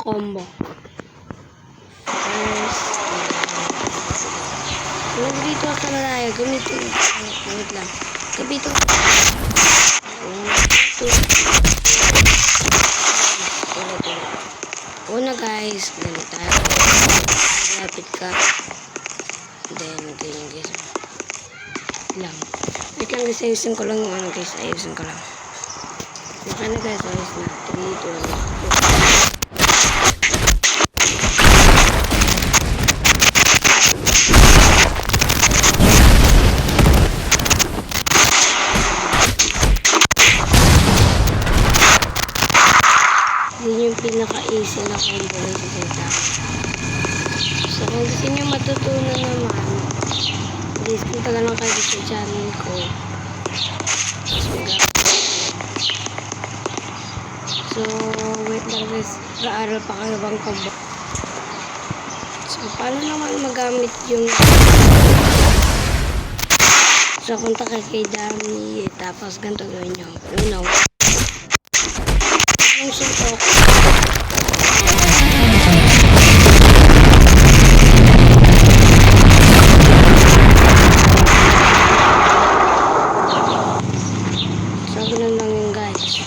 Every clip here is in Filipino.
combo. First, dito ako na tayo. Gamitin. Wait lang. Kapito. Una guys, ganito tayo. Lapit ka. Then, ganyan guys. Lang. Wait lang guys, ayusin ko lang yung ano guys. Ayusin ko lang. Okay na guys, ayos na. 3, 2, 1. Yun yung pinaka-easy na combo guys sa seta. So kung gusto nyo matutunan naman, please punta na lang kayo sa channel ko. So wait lang guys, kaaral pa kayo bang combo. So paano naman magamit yung so punta kayo kay Dami, tapos ganito gawin nyo. Una, yung suntok. So, ganun lang yung guys.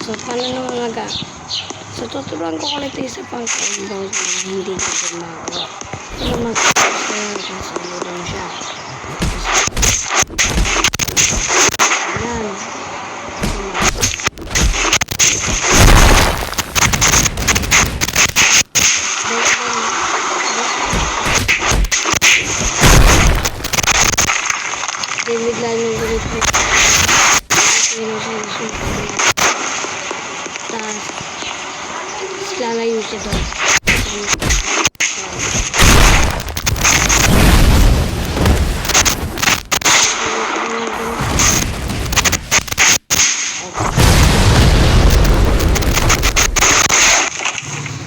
So, paano naman maga? So, tuturuan ko ulit isa pang combo hindi ko din magawa. Ano mag-share kasi ulit siya. Ayan. David lang yung ganit ko. Tapos, lalayo siya doon.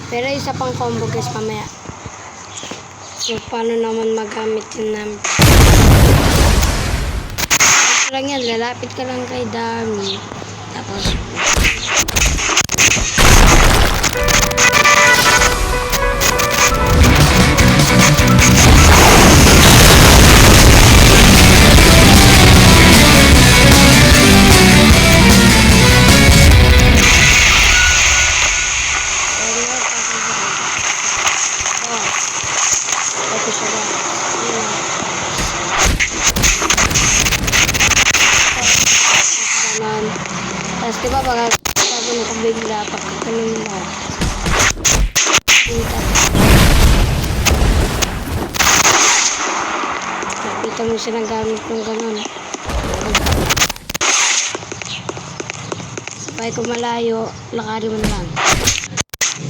Pero isa pang combo guys mamaya. So, paano naman magamit yung number? Lang yan, lalapit ka lang kay Dami. Tapos, tapos diba baka sabi mo kung bigla pagkakanin mo nakita mo siya ng gamit ng gano'n sabay kung malayo lakari mo naman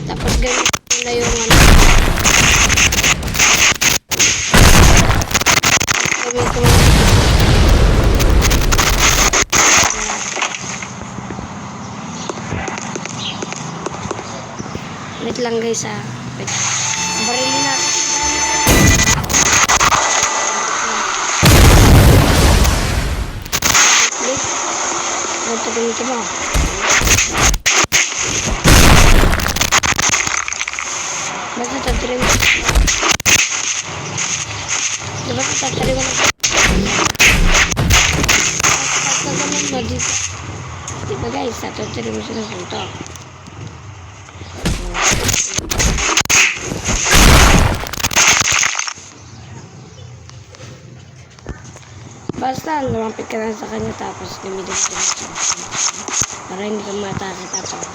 tapos ganyan na yung ano gamit mo wait lang guys ha. Barilin na. Wait. Ito ganito mo. Basta tatari mo. Diba tatari mo na. Basta ganun mo dito. Diba guys, tatari mo sila suntok. Basta lumapit ka lang sa kanya tapos gamitin mo para hindi ka matake tapos